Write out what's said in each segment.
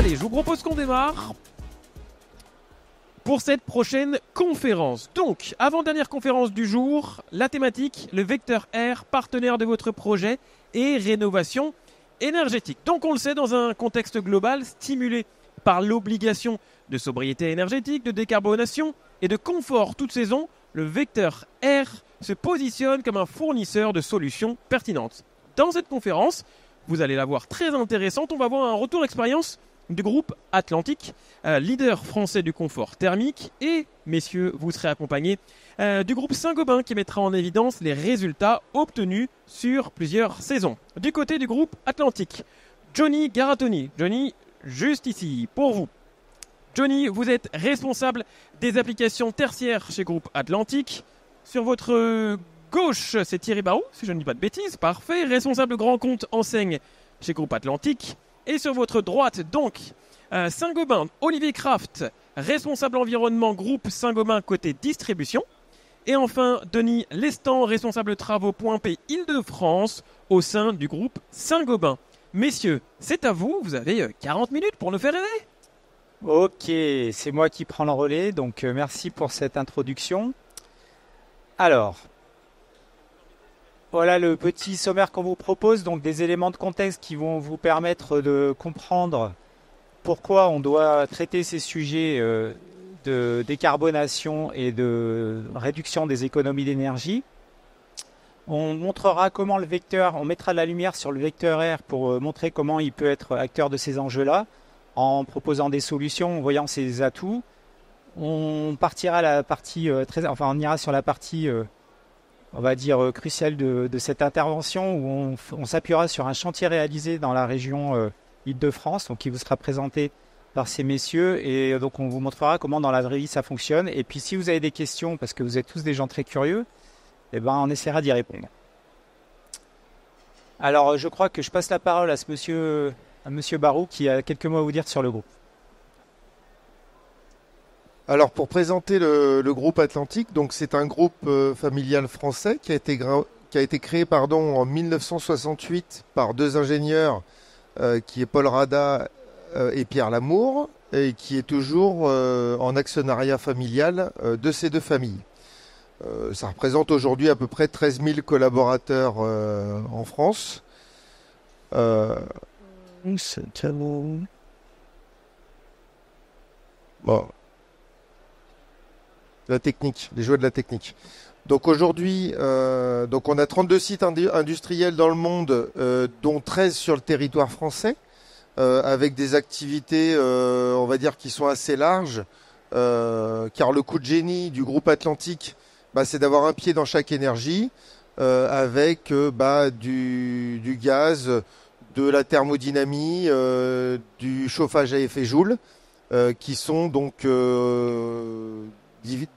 Allez, je vous propose qu'on démarre pour cette prochaine conférence. Donc, avant-dernière conférence du jour, la thématique, le vecteur R, partenaire de votre projet et rénovation énergétique. Donc, on le sait, dans un contexte global stimulé par l'obligation de sobriété énergétique, de décarbonation et de confort toute saison, le vecteur R se positionne comme un fournisseur de solutions pertinentes. Dans cette conférence, vous allez la voir très intéressante, on va voir un retour expérience du groupe Atlantique, leader français du confort thermique, et messieurs, vous serez accompagnés du groupe Saint-Gobain qui mettra en évidence les résultats obtenus sur plusieurs saisons. Du côté du groupe Atlantique, Johnny Garatoni. Johnny, juste ici, pour vous. Johnny, vous êtes responsable des applications tertiaires chez groupe Atlantique. Sur votre gauche, c'est Thierry Barou, si je ne dis pas de bêtises, parfait, responsable grand compte enseigne chez groupe Atlantique. Et sur votre droite, donc, Saint-Gobain, Olivier Kraft, responsable environnement groupe Saint-Gobain côté distribution. Et enfin, Denis Lestan, responsable travaux Point P Île-de-France au sein du groupe Saint-Gobain. Messieurs, c'est à vous, vous avez 40 minutes pour nous faire rêver. Ok, c'est moi qui prends le relais, donc merci pour cette introduction. Alors, voilà le petit sommaire qu'on vous propose, donc des éléments de contexte qui vont vous permettre de comprendre pourquoi on doit traiter ces sujets de décarbonation et de réduction des économies d'énergie. On montrera comment le vecteur, on mettra de la lumière sur le vecteur R pour montrer comment il peut être acteur de ces enjeux-là, en proposant des solutions, en voyant ses atouts. On partira à la partie on ira sur la partie on va dire cruciale de cette intervention où on s'appuiera sur un chantier réalisé dans la région Île-de-France, donc qui vous sera présenté par ces messieurs, et donc on vous montrera comment dans la vraie vie ça fonctionne. Et puis si vous avez des questions, parce que vous êtes tous des gens très curieux, eh ben on essaiera d'y répondre. Alors je crois que je passe la parole à monsieur Barou qui a quelques mots à vous dire sur le groupe. Alors pour présenter le groupe Atlantique, donc c'est un groupe familial français qui a été créé en 1968 par deux ingénieurs qui est Paul Rada et Pierre Lamour, et qui est toujours en actionnariat familial de ces deux familles. Ça représente aujourd'hui à peu près 13 000 collaborateurs en France. Bon. La technique, les jouets de la technique. Donc aujourd'hui, on a 32 sites industriels dans le monde, dont 13 sur le territoire français, avec des activités, on va dire, qui sont assez larges, car le coup de génie du groupe Atlantique, c'est d'avoir un pied dans chaque énergie, avec du gaz, de la thermodynamie, du chauffage à effet Joule, qui sont donc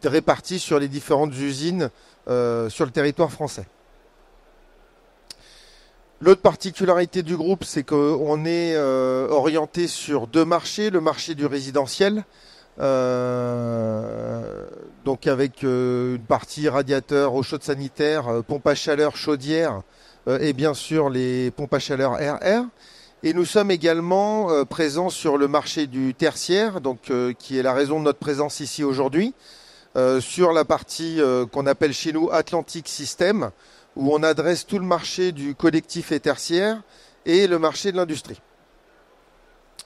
répartis sur les différentes usines sur le territoire français. L'autre particularité du groupe, c'est qu'on est orienté sur deux marchés. Le marché du résidentiel, donc avec une partie radiateur, eau chaude sanitaire, pompe à chaleur, chaudière, et bien sûr les pompes à chaleur RR. Et nous sommes également présents sur le marché du tertiaire, donc qui est la raison de notre présence ici aujourd'hui, sur la partie qu'on appelle chez nous Atlantic System, où on adresse tout le marché du collectif et tertiaire et le marché de l'industrie.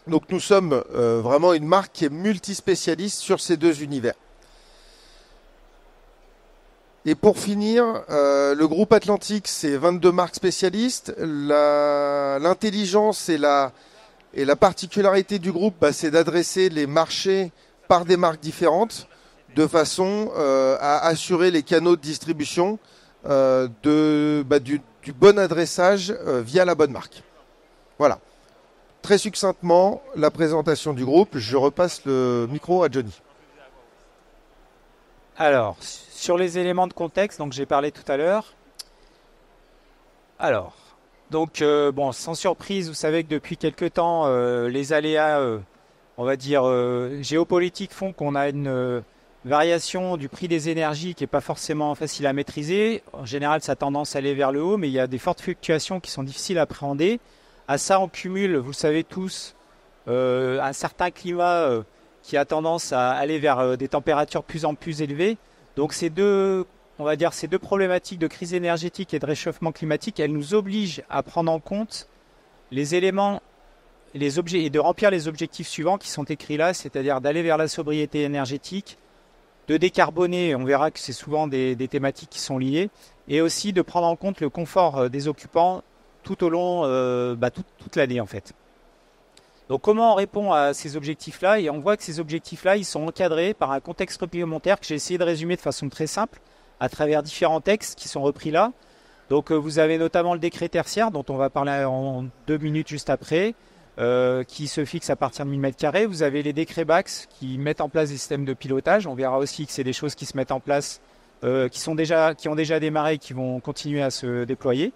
Donc nous sommes vraiment une marque qui est multispécialiste sur ces deux univers. Et pour finir, le groupe Atlantique, c'est 22 marques spécialistes. L'intelligence et la particularité du groupe, c'est d'adresser les marchés par des marques différentes, de façon à assurer les canaux de distribution du bon adressage via la bonne marque. Voilà. Très succinctement, la présentation du groupe. Je repasse le micro à Johnny. Alors, sur les éléments de contexte, donc j'ai parlé tout à l'heure. Alors, donc sans surprise, vous savez que depuis quelque temps, les aléas, on va dire géopolitiques, font qu'on a une variation du prix des énergies qui n'est pas forcément facile à maîtriser. En général, ça a tendance à aller vers le haut, mais il y a des fortes fluctuations qui sont difficiles à appréhender. À ça, on cumule, vous le savez tous, un certain climat qui a tendance à aller vers des températures de plus en plus élevées. Donc ces deux problématiques de crise énergétique et de réchauffement climatique, elles nous obligent à prendre en compte les éléments, les objets, et de remplir les objectifs suivants qui sont écrits là, c'est-à-dire d'aller vers la sobriété énergétique, de décarboner, on verra que c'est souvent des thématiques qui sont liées, et aussi de prendre en compte le confort des occupants tout au long, toute l'année en fait. Donc comment on répond à ces objectifs-là? Et on voit que ces objectifs-là, ils sont encadrés par un contexte réglementaire que j'ai essayé de résumer de façon très simple à travers différents textes qui sont repris là. Donc vous avez notamment le décret tertiaire dont on va parler en 2 minutes juste après, qui se fixe à partir de 1000 m². Vous avez les décrets BAX qui mettent en place des systèmes de pilotage. On verra aussi que c'est des choses qui se mettent en place, qui ont déjà démarré et qui vont continuer à se déployer.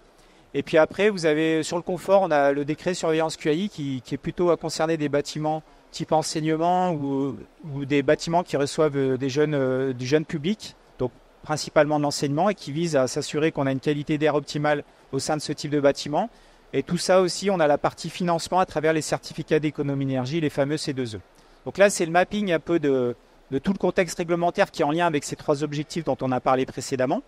Et puis après, vous avez sur le confort, on a le décret surveillance QAI qui est plutôt à concerner des bâtiments type enseignement ou des bâtiments qui reçoivent du jeune public, donc principalement de l'enseignement, et qui vise à s'assurer qu'on a une qualité d'air optimale au sein de ce type de bâtiment. Et tout ça aussi, on a la partie financement à travers les certificats d'économie d'énergie, les fameux C2E. Donc là, c'est le mapping un peu de tout le contexte réglementaire qui est en lien avec ces 3 objectifs dont on a parlé précédemment.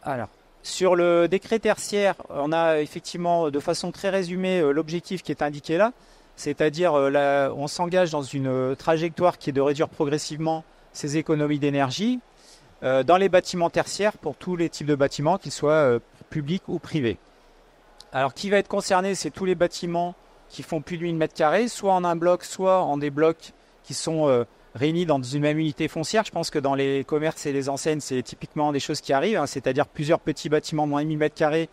Alors, sur le décret tertiaire, on a effectivement de façon très résumée l'objectif qui est indiqué là, c'est-à-dire on s'engage dans une trajectoire qui est de réduire progressivement ces économies d'énergie dans les bâtiments tertiaires pour tous les types de bâtiments, qu'ils soient publics ou privés. Alors, qui va être concerné, c'est tous les bâtiments qui font plus de 1000 m², soit en un bloc, soit en des blocs qui sont réunis dans une même unité foncière. Je pense que dans les commerces et les enseignes, c'est typiquement des choses qui arrivent, hein, c'est-à-dire plusieurs petits bâtiments de moins de 1000 m²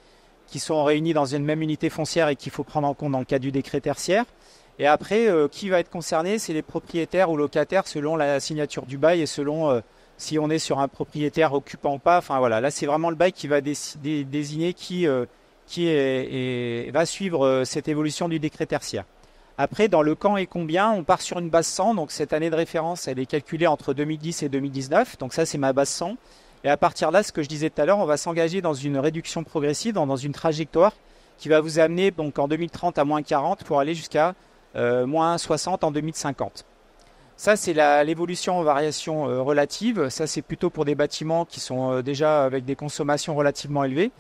qui sont réunis dans une même unité foncière et qu'il faut prendre en compte dans le cadre du décret tertiaire. Et après, qui va être concerné, c'est les propriétaires ou locataires selon la signature du bail et selon si on est sur un propriétaire occupant ou pas. Enfin voilà, là c'est vraiment le bail qui va désigner qui va suivre cette évolution du décret tertiaire. Après, dans le quand et combien, on part sur une base 100. Donc cette année de référence, elle est calculée entre 2010 et 2019. Donc ça, c'est ma base 100. Et à partir de là, ce que je disais tout à l'heure, on va s'engager dans une réduction progressive, dans une trajectoire qui va vous amener donc en 2030 à moins 40 pour aller jusqu'à moins 60 en 2050. Ça, c'est l'évolution en variation relative. Ça, c'est plutôt pour des bâtiments qui sont déjà avec des consommations relativement élevées.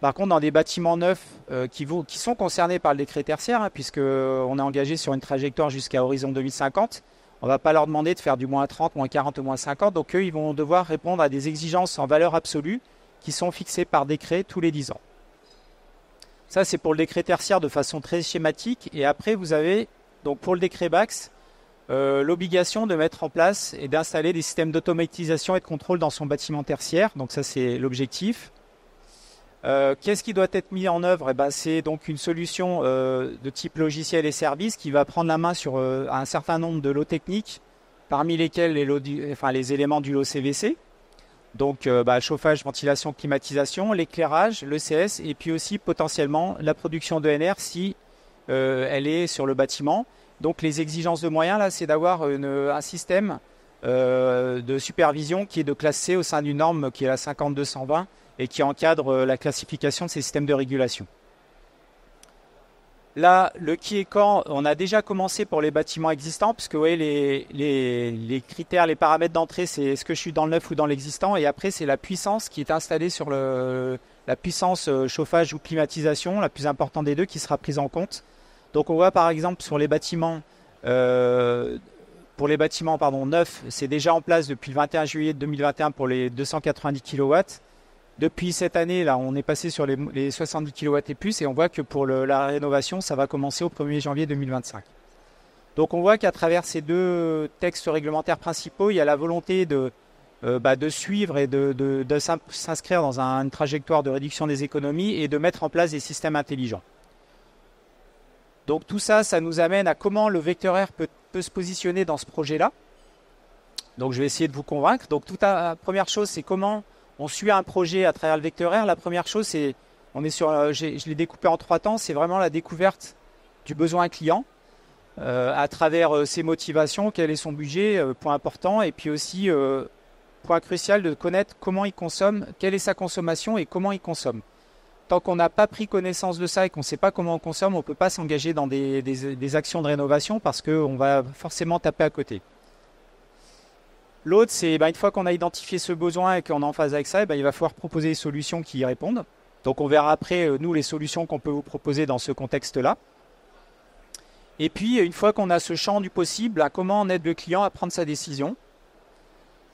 Par contre, dans des bâtiments neufs qui sont concernés par le décret tertiaire, hein, puisqu'on est engagé sur une trajectoire jusqu'à horizon 2050, on ne va pas leur demander de faire du moins 30, moins 40 ou moins 50. Donc eux, ils vont devoir répondre à des exigences en valeur absolue qui sont fixées par décret tous les 10 ans. Ça, c'est pour le décret tertiaire de façon très schématique. Et après, vous avez, donc pour le décret BAX, l'obligation de mettre en place et d'installer des systèmes d'automatisation et de contrôle dans son bâtiment tertiaire. Donc ça, c'est l'objectif. Qu'est-ce qui doit être mis en œuvre? C'est donc une solution de type logiciel et service qui va prendre la main sur un certain nombre de lots techniques, parmi lesquels les éléments du lot CVC. Donc chauffage, ventilation, climatisation, l'éclairage, l'ECS et puis aussi potentiellement la production d'ENR si elle est sur le bâtiment. Donc les exigences de moyens, là, c'est d'avoir un système de supervision qui est de classe C au sein d'une norme qui est la 50220 et qui encadre la classification de ces systèmes de régulation. Là, le qui et quand, on a déjà commencé pour les bâtiments existants, puisque vous voyez, les critères, les paramètres d'entrée, c'est est-ce que je suis dans le neuf ou dans l'existant, et après c'est la puissance qui est installée sur la puissance chauffage ou climatisation, la plus importante des deux, qui sera prise en compte. Donc on voit par exemple sur les bâtiments, neufs, c'est déjà en place depuis le 21 juillet 2021 pour les 290 kW. Depuis cette année, là, on est passé sur les 70 kW et plus, et on voit que pour la rénovation, ça va commencer au 1er janvier 2025. Donc on voit qu'à travers ces deux textes réglementaires principaux, il y a la volonté de suivre et de s'inscrire dans une trajectoire de réduction des économies et de mettre en place des systèmes intelligents. Donc tout ça, ça nous amène à comment le vecteur R peut se positionner dans ce projet-là. Donc je vais essayer de vous convaincre. Donc la première chose, c'est comment on suit un projet à travers le vecteur R. La première chose, c'est, je l'ai découpé en 3 temps, c'est vraiment la découverte du besoin client à travers ses motivations, quel est son budget, point important, et puis aussi, point crucial, de connaître comment il consomme, quelle est sa consommation et comment il consomme. tant qu'on n'a pas pris connaissance de ça et qu'on ne sait pas comment on consomme, on ne peut pas s'engager dans des actions de rénovation parce qu'on va forcément taper à côté. L'autre, c'est une fois qu'on a identifié ce besoin et qu'on est en phase avec ça, il va falloir proposer des solutions qui y répondent. Donc on verra après, nous, les solutions qu'on peut vous proposer dans ce contexte-là. Et puis, une fois qu'on a ce champ du possible, comment on aide le client à prendre sa décision.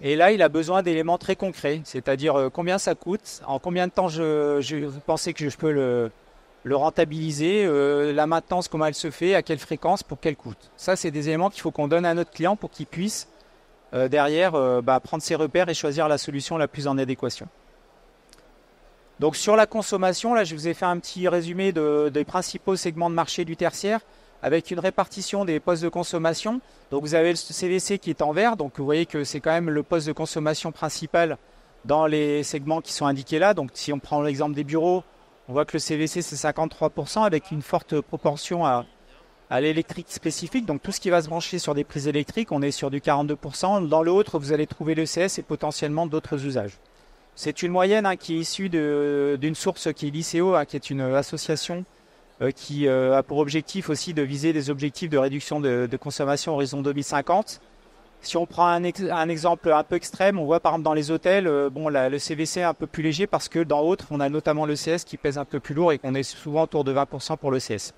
Et là, il a besoin d'éléments très concrets, c'est-à-dire combien ça coûte, en combien de temps je pensais que je peux le rentabiliser, la maintenance, comment elle se fait, à quelle fréquence, pour quel coût. Ça, c'est des éléments qu'il faut qu'on donne à notre client pour qu'il puisse derrière prendre ses repères et choisir la solution la plus en adéquation. Donc sur la consommation, là, je vous ai fait un petit résumé des principaux segments de marché du tertiaire, avec une répartition des postes de consommation. Donc vous avez le CVC qui est en vert, donc vous voyez que c'est quand même le poste de consommation principal dans les segments qui sont indiqués là. Donc si on prend l'exemple des bureaux, on voit que le CVC c'est 53% avec une forte proportion à l'électrique spécifique. Donc tout ce qui va se brancher sur des prises électriques, on est sur du 42%. Dans le autre, vous allez trouver l'ECS et potentiellement d'autres usages. C'est une moyenne qui est issue d'une source qui est l'ICO, qui est une association qui a pour objectif aussi de viser des objectifs de réduction de consommation horizon 2050. Si on prend un exemple un peu extrême, on voit par exemple dans les hôtels, le CVC est un peu plus léger parce que dans autres, on a notamment l'ECS qui pèse un peu plus lourd et qu'on est souvent autour de 20% pour l'ECS.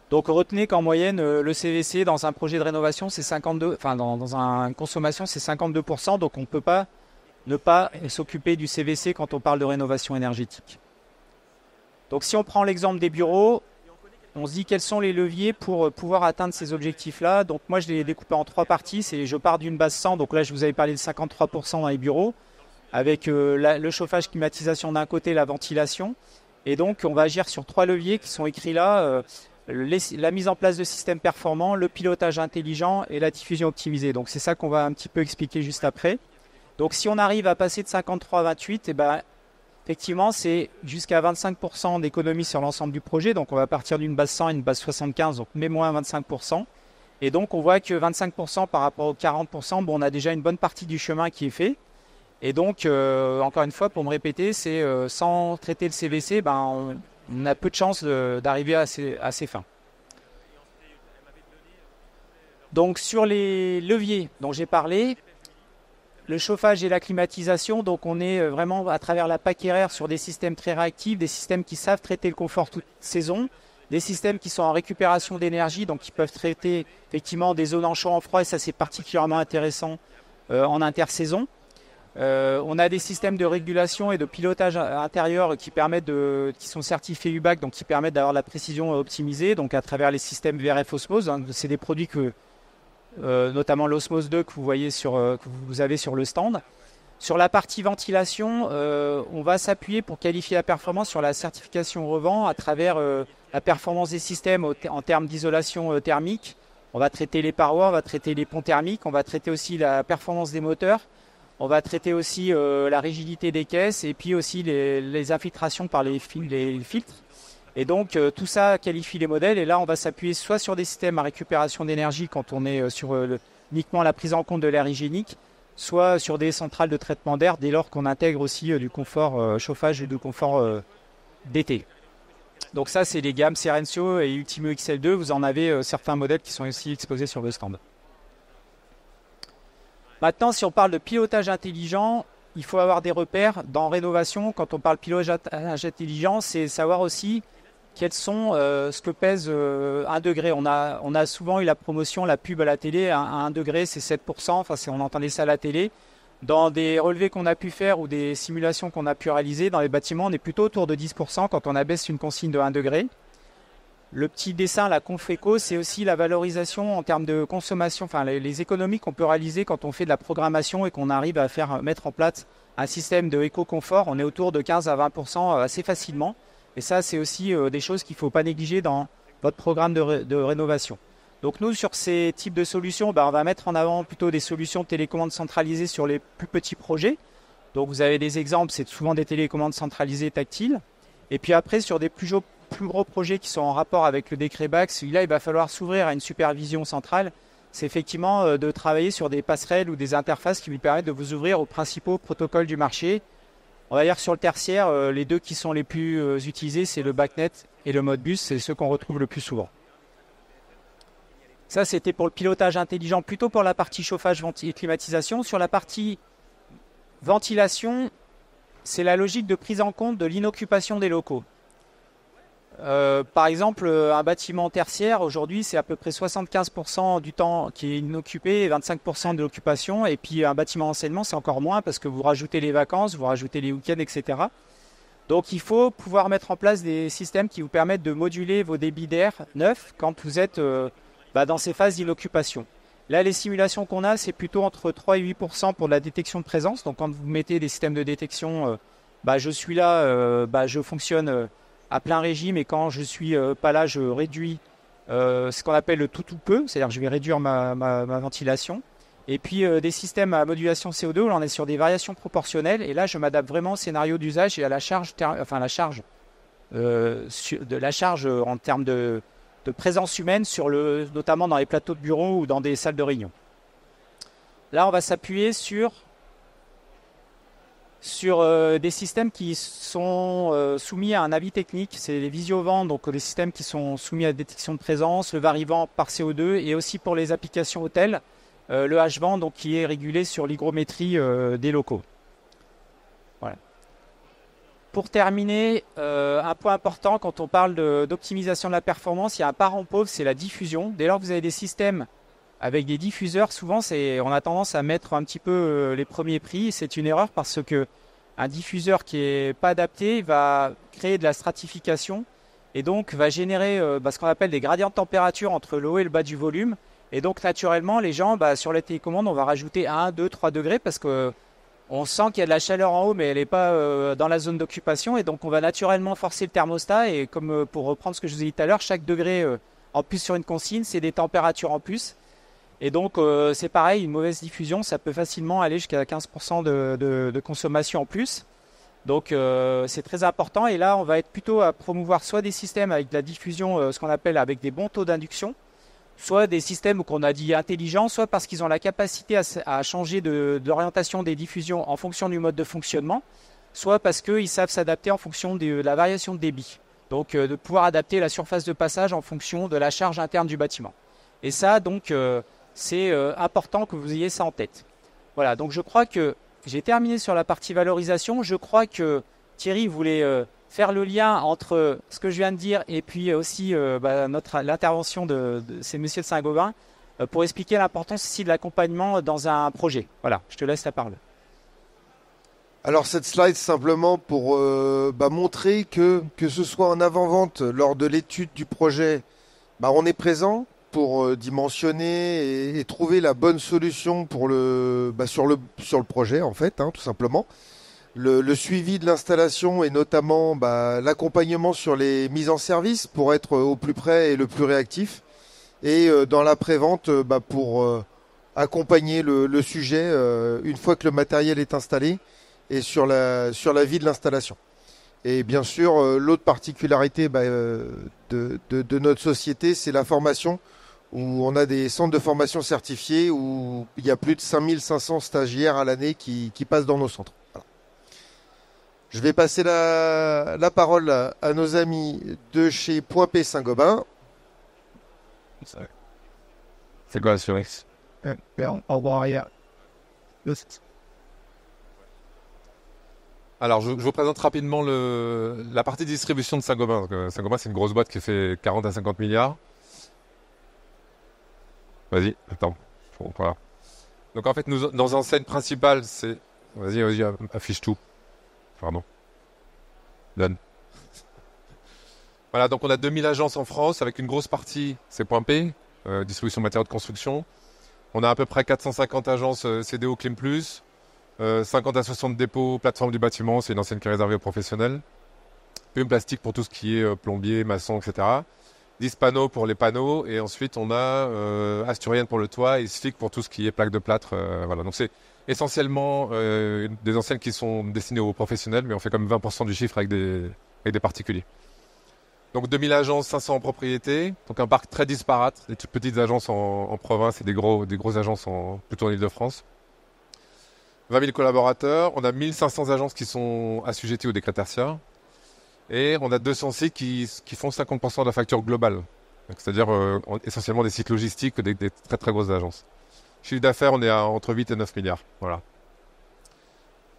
Donc retenez qu'en moyenne, le CVC dans un projet de rénovation, c'est 52%, enfin dans une consommation, c'est 52%, donc on ne peut pas ne pas s'occuper du CVC quand on parle de rénovation énergétique. Donc si on prend l'exemple des bureaux, on se dit quels sont les leviers pour pouvoir atteindre ces objectifs-là. Donc moi je les ai découpés en 3 parties. Je pars d'une base 100, donc là je vous avais parlé de 53% dans les bureaux, avec le chauffage, climatisation d'un côté, la ventilation. Et donc on va agir sur 3 leviers qui sont écrits là, la mise en place de systèmes performants, le pilotage intelligent et la diffusion optimisée. Donc c'est ça qu'on va un petit peu expliquer juste après. Donc si on arrive à passer de 53 à 28, effectivement, c'est jusqu'à 25% d'économie sur l'ensemble du projet. Donc, on va partir d'une base 100 à une base 75, donc mais moins 25%. Et donc, on voit que 25% par rapport aux 40%, on a déjà une bonne partie du chemin qui est fait. Et donc, encore une fois, pour me répéter, c'est sans traiter le CVC, on a peu de chances d'arriver à ces fins. Donc, sur les leviers dont j'ai parlé, le chauffage et la climatisation, donc on est vraiment à travers la PAC RR sur des systèmes très réactifs, des systèmes qui savent traiter le confort toute saison, des systèmes qui sont en récupération d'énergie, donc qui peuvent traiter effectivement des zones en chaud, en froid, et ça c'est particulièrement intéressant en intersaison. On a des systèmes de régulation et de pilotage intérieur qui sont certifiés UBAC, donc qui permettent d'avoir la précision optimisée, donc à travers les systèmes VRF Osmose. C'est des produits que notamment l'Osmose 2 que vous avez sur le stand. Sur la partie ventilation, on va s'appuyer pour qualifier la performance sur la certification Revent à travers la performance des systèmes en termes d'isolation thermique. On va traiter les parois, on va traiter les ponts thermiques, on va traiter aussi la performance des moteurs, on va traiter aussi la rigidité des caisses et puis aussi les infiltrations par les filtres. Et donc tout ça qualifie les modèles et là on va s'appuyer soit sur des systèmes à récupération d'énergie quand on est sur uniquement la prise en compte de l'air hygiénique, soit sur des centrales de traitement d'air dès lors qu'on intègre aussi du confort chauffage et du confort d'été. Donc ça c'est les gammes Serencio et Ultimo XL2, vous en avez certains modèles qui sont aussi exposés sur le stand. Maintenant si on parle de pilotage intelligent, il faut avoir des repères dans rénovation. Quand on parle pilotage intelligent, c'est savoir aussi quels sont ce que pèse 1 degré. On a souvent eu la promotion, la pub à la télé, à 1 degré c'est 7%, enfin on entendait ça à la télé. Dans des relevés qu'on a pu faire ou des simulations qu'on a pu réaliser dans les bâtiments, on est plutôt autour de 10% quand on abaisse une consigne de 1 degré. Le petit dessin, la Conféco, c'est aussi la valorisation en termes de consommation, enfin les économies qu'on peut réaliser quand on fait de la programmation et qu'on arrive à mettre en place un système de éco-confort. On est autour de 15 à 20% assez facilement. Et ça, c'est aussi des choses qu'il ne faut pas négliger dans votre programme de rénovation. Donc nous, sur ces types de solutions, on va mettre en avant plutôt des solutions de télécommande centralisées sur les plus petits projets. Donc vous avez des exemples, c'est souvent des télécommandes centralisées tactiles. Et puis après, sur des plus gros projets qui sont en rapport avec le décret BAC, celui-là, il va falloir s'ouvrir à une supervision centrale. C'est effectivement de travailler sur des passerelles ou des interfaces qui vous permettent de vous ouvrir aux principaux protocoles du marché On va dire que sur le tertiaire, les deux qui sont les plus utilisés, c'est le BACnet et le Modbus, c'est ceux qu'on retrouve le plus souvent. Ça, c'était pour le pilotage intelligent, plutôt pour la partie chauffage et climatisation. Sur la partie ventilation, c'est la logique de prise en compte de l'inoccupation des locaux. Par exemple, un bâtiment tertiaire, aujourd'hui, c'est à peu près 75% du temps qui est inoccupé et 25% de l'occupation. Et puis, un bâtiment d'enseignement, c'est encore moins parce que vous rajoutez les vacances, vous rajoutez les week-ends, etc. Donc, il faut pouvoir mettre en place des systèmes qui vous permettent de moduler vos débits d'air neufs quand vous êtes dans ces phases d'inoccupation. Là, les simulations qu'on a, c'est plutôt entre 3 et 8% pour la détection de présence. Donc, quand vous mettez des systèmes de détection, je suis là, je fonctionne à plein régime, et quand je suis pas là, je réduis ce qu'on appelle le tout ou peu, c'est-à-dire que je vais réduire ma ventilation. Et puis des systèmes à modulation CO2 où on est sur des variations proportionnelles, et là je m'adapte vraiment au scénario d'usage et à la charge, la charge en termes de présence humaine, notamment dans les plateaux de bureau ou dans des salles de réunion. Là on va s'appuyer sur des systèmes qui sont soumis à un avis technique. C'est les visiovents, donc des systèmes qui sont soumis à la détection de présence, le varivent par CO2, et aussi pour les applications hôtels, le H-vent, donc qui est régulé sur l'hygrométrie des locaux. Voilà. Pour terminer, un point important quand on parle d'optimisation de la performance, il y a un parent pauvre, c'est la diffusion. Dès lors que vous avez des systèmes avec des diffuseurs, souvent on a tendance à mettre un petit peu les premiers prix. C'est une erreur parce que un diffuseur qui n'est pas adapté va créer de la stratification et donc va générer ce qu'on appelle des gradients de température entre le haut et le bas du volume. Et donc naturellement, les gens, sur la télécommande, on va rajouter 1, 2, 3 degrés parce qu'on sent qu'il y a de la chaleur en haut, mais elle n'est pas dans la zone d'occupation. Et donc on va naturellement forcer le thermostat. Et comme pour reprendre ce que je vous ai dit tout à l'heure, chaque degré en plus sur une consigne, c'est des températures en plus. Et donc, c'est pareil, une mauvaise diffusion, ça peut facilement aller jusqu'à 15% de consommation en plus. Donc, c'est très important. Et là, on va être plutôt à promouvoir soit des systèmes avec de la diffusion, ce qu'on appelle avec des bons taux d'induction, soit des systèmes qu'on a dit intelligents, soit parce qu'ils ont la capacité à changer d'orientation des diffusions en fonction du mode de fonctionnement, soit parce qu'ils savent s'adapter en fonction de la variation de débit. Donc, de pouvoir adapter la surface de passage en fonction de la charge interne du bâtiment. Et ça, donc... c'est important que vous ayez ça en tête. Voilà, donc je crois que j'ai terminé sur la partie valorisation. Je crois que Thierry voulait faire le lien entre ce que je viens de dire et puis aussi l'intervention de ces messieurs de Saint-Gobain pour expliquer l'importance ici de l'accompagnement dans un projet. Voilà, je te laisse la parole. Alors cette slide simplement pour montrer que ce soit en avant-vente lors de l'étude du projet, on est présent pour dimensionner et trouver la bonne solution pour sur le projet en fait, tout simplement. Le suivi de l'installation et notamment l'accompagnement sur les mises en service pour être au plus près et le plus réactif. Et dans la prévente pour accompagner le sujet une fois que le matériel est installé et sur la vie de l'installation. Et bien sûr, l'autre particularité de notre société, c'est la formation, où on a des centres de formation certifiés où il y a plus de 5500 stagiaires à l'année qui passent dans nos centres. Voilà. Je vais passer la parole à nos amis de chez Point P Saint-Gobain. C'est quoi Assurix? Alors, je vous présente rapidement la partie distribution de Saint-Gobain. Saint-Gobain, c'est une grosse boîte qui fait 40 à 50 milliards. Vas-y, attends. Voilà. Donc en fait, nos enseignes principales, c'est... Vas-y, affiche tout. Pardon. Donne. Voilà, donc on a 2000 agences en France, avec une grosse partie, c'est Point P, distribution de matériaux de construction. On a à peu près 450 agences CDO Clim+, 50 à 60 dépôts, plateforme du bâtiment, c'est une enseigne qui est réservée aux professionnels. Plume plastique pour tout ce qui est plombier, maçon, etc. 10 panneaux pour les panneaux, et ensuite on a Asturienne pour le toit et Slick pour tout ce qui est plaque de plâtre. Voilà. Donc c'est essentiellement des enseignes qui sont destinées aux professionnels, mais on fait comme 20% du chiffre avec des particuliers. Donc 2000 agences, 500 en propriété, donc un parc très disparate, des toutes petites agences en province et des grosses agences plutôt en Ile-de-France. 20 000 collaborateurs, on a 1500 agences qui sont assujetties au décret tertiaire et on a 200 sites qui font 50% de la facture globale. Donc, c'est-à-dire essentiellement des sites logistiques, des très très grosses agences. Chiffre d'affaires, on est à entre 8 et 9 milliards. Voilà.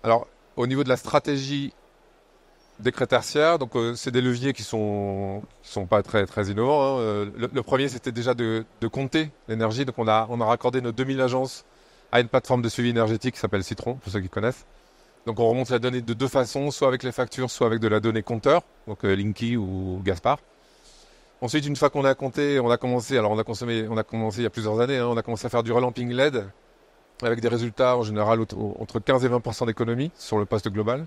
Alors, au niveau de la stratégie décret tertiaire, donc c'est des leviers qui sont pas très très innovants. Hein. Le premier, c'était déjà de compter l'énergie. Donc on a raccordé nos 2000 agences à une plateforme de suivi énergétique qui s'appelle Citron, pour ceux qui connaissent. Donc on remonte la donnée de deux façons, soit avec les factures, soit avec de la donnée compteur, donc Linky ou Gaspard. Ensuite, une fois qu'on a compté, on a commencé il y a plusieurs années, hein, on a commencé à faire du relamping LED avec des résultats en général entre 15 et 20% d'économie sur le poste global.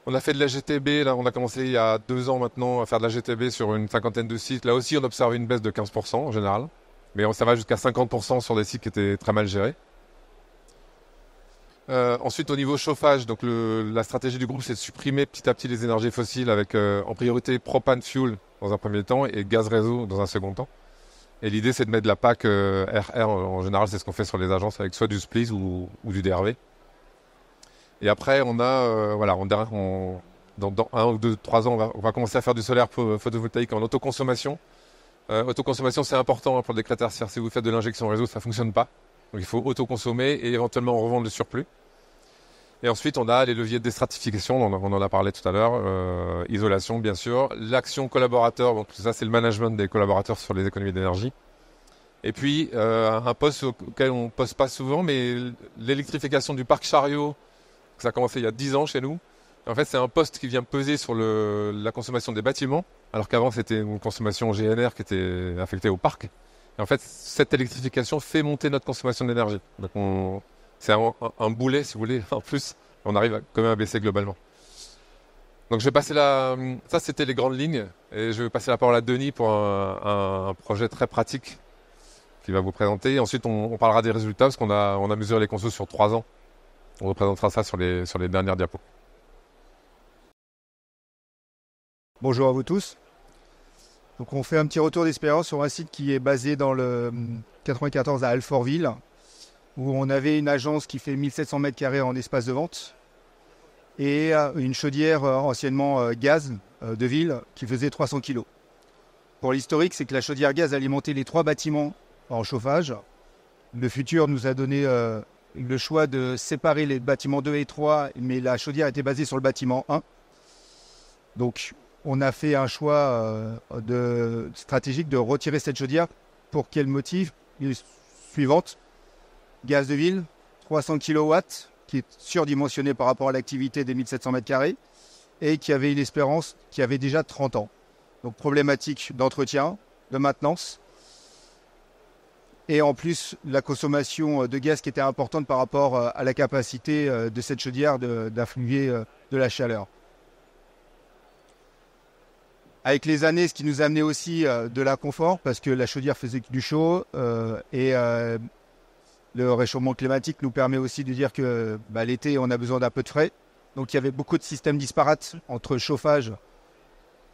On a fait de la GTB, là on a commencé il y a 2 ans maintenant à faire de la GTB sur une cinquantaine de sites. Là aussi on observe une baisse de 15% en général, mais ça va jusqu'à 50% sur des sites qui étaient très mal gérés. Ensuite au niveau chauffage, donc la stratégie du groupe c'est de supprimer petit à petit les énergies fossiles avec en priorité propane fuel dans un premier temps et gaz réseau dans un second temps. Et l'idée c'est de mettre de la PAC RR, en général c'est ce qu'on fait sur les agences avec soit du SPLIS ou du DRV. Et après, on a, dans 1 ou 2, 3 ans, on va commencer à faire du solaire photovoltaïque en autoconsommation. Autoconsommation, c'est important pour le décret tertiaire. Si vous faites de l'injection réseau, ça ne fonctionne pas. Donc il faut autoconsommer et éventuellement revendre le surplus. Et ensuite, on a les leviers de déstratification, on en a parlé tout à l'heure, isolation bien sûr, l'action collaborateur, donc ça c'est le management des collaborateurs sur les économies d'énergie. Et puis, un poste auquel on ne pose pas souvent, mais l'électrification du parc chariot. Ça a commencé il y a 10 ans chez nous. En fait, c'est un poste qui vient peser sur la consommation des bâtiments, alors qu'avant, c'était une consommation GNR qui était affectée au parc. Et en fait, cette électrification fait monter notre consommation d'énergie. Donc, c'est un boulet, si vous voulez, en plus. On arrive quand même à baisser globalement. Donc, je vais passer ça, c'était les grandes lignes. Et je vais passer la parole à Denis pour un projet très pratique qu'il va vous présenter. Et ensuite, on parlera des résultats, parce qu'on a mesuré les consos sur 3 ans. On représentera ça sur les dernières diapos. Bonjour à vous tous. Donc on fait un petit retour d'expérience sur un site qui est basé dans le 94 à Alfortville, où on avait une agence qui fait 1700 m² en espace de vente et une chaudière anciennement gaz de ville qui faisait 300 kg. Pour l'historique, c'est que la chaudière gaz alimentait les 3 bâtiments en chauffage. Le futur nous a donné le choix de séparer les bâtiments 2 et 3, mais la chaudière était basée sur le bâtiment 1. Donc, on a fait un choix stratégique de retirer cette chaudière. Pour quel motif? Suivante, gaz de ville, 300 kW, qui est surdimensionné par rapport à l'activité des 1700 m², et qui avait une espérance qui avait déjà 30 ans. Donc, problématique d'entretien, de maintenance. Et en plus, la consommation de gaz qui était importante par rapport à la capacité de cette chaudière d'affluer de la chaleur. Avec les années, ce qui nous a amené aussi de l'inconfort, parce que la chaudière faisait du chaud, et le réchauffement climatique nous permet aussi de dire que l'été, on a besoin d'un peu de frais. Donc il y avait beaucoup de systèmes disparates entre chauffage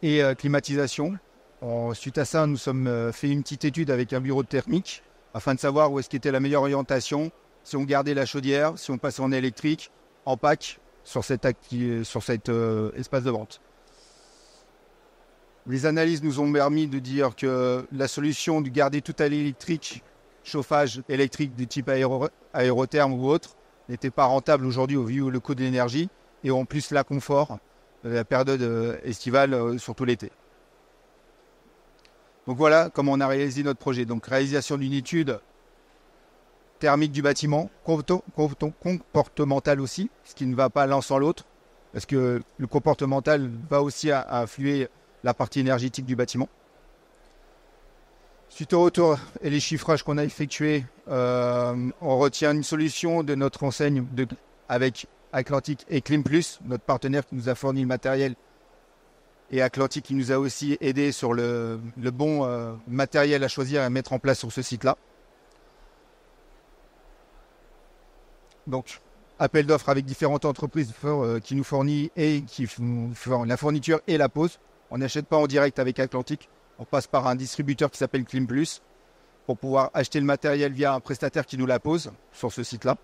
et climatisation. Suite à ça, nous sommes fait une petite étude avec un bureau de thermique, afin de savoir où est-ce qu'était la meilleure orientation, si on gardait la chaudière, si on passait en électrique, en PAC, sur cet espace de vente. Les analyses nous ont permis de dire que la solution de garder tout à l'électrique, chauffage électrique du type aérotherme ou autre, n'était pas rentable aujourd'hui au vu le coût de l'énergie, et en plus l'inconfort de la période estivale, surtout l'été. Donc voilà comment on a réalisé notre projet. Donc réalisation d'une étude thermique du bâtiment, comportementale aussi, ce qui ne va pas l'un sans l'autre, parce que le comportemental va aussi influer la partie énergétique du bâtiment. Suite au retour et les chiffrages qu'on a effectués, on retient une solution de notre enseigne avec Atlantic et Climplus, notre partenaire qui nous a fourni le matériel, et Atlantic qui nous a aussi aidé sur le bon matériel à choisir et à mettre en place sur ce site-là. Donc, appel d'offres avec différentes entreprises qui nous fournissent et qui font la fourniture et la pose. On n'achète pas en direct avec Atlantic, on passe par un distributeur qui s'appelle Climplus pour pouvoir acheter le matériel via un prestataire qui nous la pose sur ce site-là.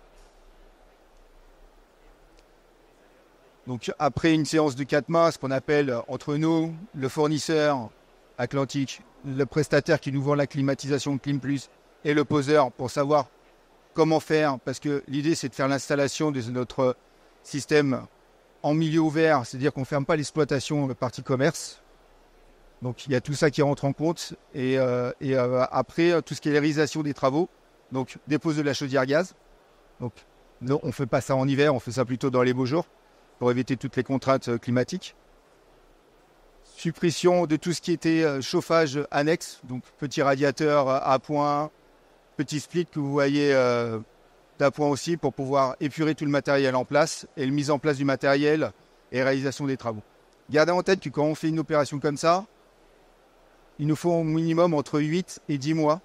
Donc après une séance de 4 mois, ce qu'on appelle entre nous, le fournisseur Atlantique, le prestataire qui nous vend la climatisation Clim+, et le poseur pour savoir comment faire, parce que l'idée c'est de faire l'installation de notre système en milieu ouvert, c'est-à-dire qu'on ne ferme pas l'exploitation partie commerce. Donc il y a tout ça qui rentre en compte. Et après, tout ce qui est la réalisation des travaux, donc dépose de la chaudière gaz. Donc non, on ne fait pas ça en hiver, on fait ça plutôt dans les beaux jours pour éviter toutes les contraintes climatiques. Suppression de tout ce qui était chauffage annexe, donc petit radiateur à point, petit split que vous voyez d'appoint aussi pour pouvoir épurer tout le matériel en place et la mise en place du matériel et réalisation des travaux. Gardez en tête que quand on fait une opération comme ça, il nous faut au minimum entre 8 et 10 mois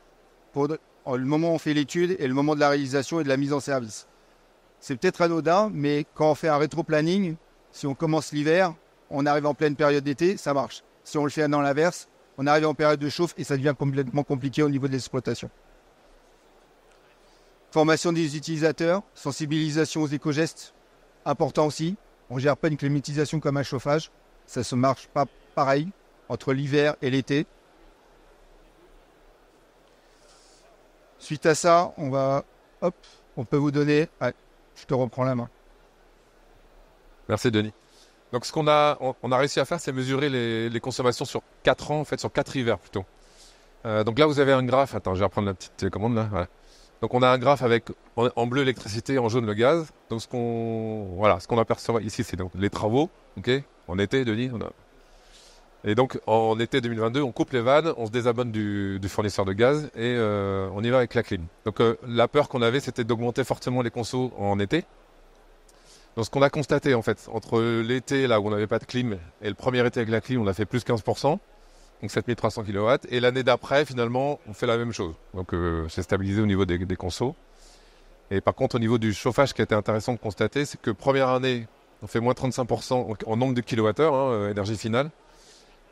pour le moment où on fait l'étude et le moment de la réalisation et de la mise en service. C'est peut-être anodin, mais quand on fait un rétro-planning, si on commence l'hiver, on arrive en pleine période d'été, ça marche. Si on le fait dans l'inverse, on arrive en période de chauffe et ça devient complètement compliqué au niveau de l'exploitation. Formation des utilisateurs, sensibilisation aux éco-gestes, important aussi. On ne gère pas une climatisation comme un chauffage. Ça ne se marche pas pareil entre l'hiver et l'été. Suite à ça, on peut vous donner... Ah, je te reprends la main. Merci Denis. Donc ce qu'on a réussi à faire, c'est mesurer les consommations sur 4 ans, en fait sur 4 hivers plutôt. Donc là vous avez un graphe, attends je vais reprendre la petite télécommande là. Voilà. Donc on a un graphe avec en bleu l'électricité, en jaune le gaz. Donc ce qu'on aperçoit ici c'est donc les travaux, ok, en été Denis. Et donc en été 2022 on coupe les vannes, on se désabonne du fournisseur de gaz et on y va avec la clim. Donc la peur qu'on avait c'était d'augmenter fortement les consos en été. Donc ce qu'on a constaté en fait, entre l'été là où on n'avait pas de clim et le premier été avec la clim, on a fait plus 15%, donc 7300 kW. Et l'année d'après, finalement, on fait la même chose. Donc c'est stabilisé au niveau des consos. Et par contre, au niveau du chauffage, ce qui a été intéressant de constater, c'est que première année, on fait moins 35% en nombre de kilowattheures, énergie finale.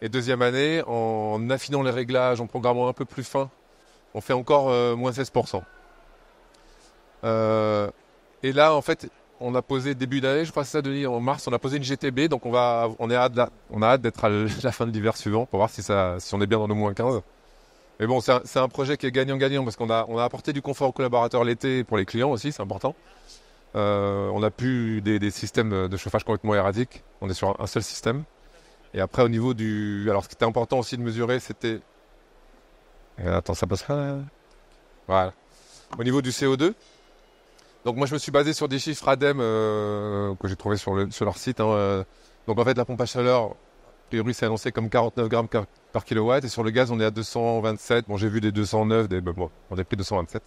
Et deuxième année, en affinant les réglages, en programmant un peu plus fin, on fait encore moins 16%. Et là, en fait... On a posé début d'année, je crois que c'est ça Denis, en mars, on a posé une GTB, donc on a hâte d'être à la fin de l'hiver suivant pour voir si on est bien dans le moins 15. Mais bon, c'est un projet qui est gagnant-gagnant parce qu'on a apporté du confort aux collaborateurs l'été pour les clients aussi, c'est important. On n'a plus des systèmes de chauffage complètement erratiques, on est sur un seul système. Et après au niveau alors ce qui était important aussi de mesurer, c'était... Attends, ça passe là. Voilà. Au niveau du CO2, donc moi je me suis basé sur des chiffres ADEME que j'ai trouvé sur leur site. Donc en fait la pompe à chaleur, a priori c'est annoncé comme 49 grammes par kilowatt et sur le gaz on est à 227. Bon j'ai vu des 209, on est pris 227.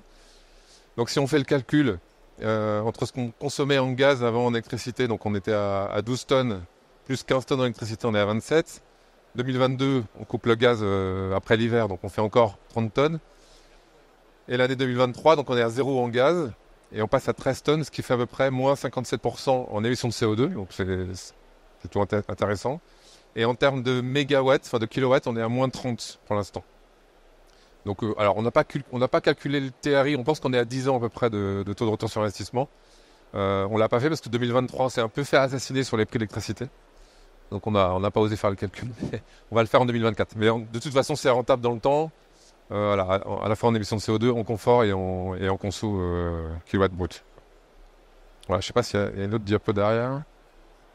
Donc si on fait le calcul entre ce qu'on consommait en gaz avant en électricité, donc on était à 12 tonnes, plus 15 tonnes en électricité, on est à 27. 2022 on coupe le gaz après l'hiver, donc on fait encore 30 tonnes. Et l'année 2023 donc on est à 0 en gaz. Et on passe à 13 tonnes, ce qui fait à peu près moins 57% en émissions de CO2. Donc c'est plutôt intéressant. Et en termes de mégawatts, enfin de kilowatts, on est à moins 30 pour l'instant. Donc alors on n'a pas calculé le TRI, on pense qu'on est à 10 ans à peu près de taux de retour sur investissement. On l'a pas fait parce que 2023 on s'est un peu fait assassiner sur les prix d'électricité. Donc on n'a pas osé faire le calcul. On va le faire en 2024. Mais de toute façon c'est rentable dans le temps. À la fois en émissions de CO2, en confort et en conso kilowatt brut. Voilà, je sais pas s'il y a une autre diapo derrière.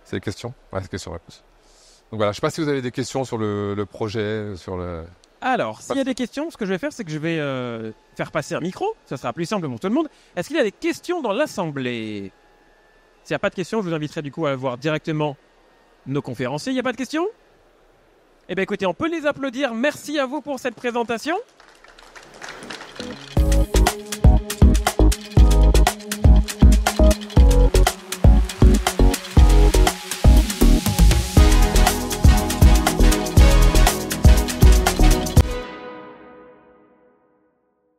C'est des questions ? Ouais, c'est questions-réponses. Donc voilà, je sais pas si vous avez des questions sur le projet, sur le... Alors, s'il y a des questions, ce que je vais faire, c'est que je vais faire passer un micro. Ça sera plus simple pour tout le monde. Est-ce qu'il y a des questions dans l'assemblée ? S'il n'y a pas de questions, je vous inviterai du coup à voir directement nos conférenciers. Il n'y a pas de questions ? Eh bien écoutez, on peut les applaudir. Merci à vous pour cette présentation.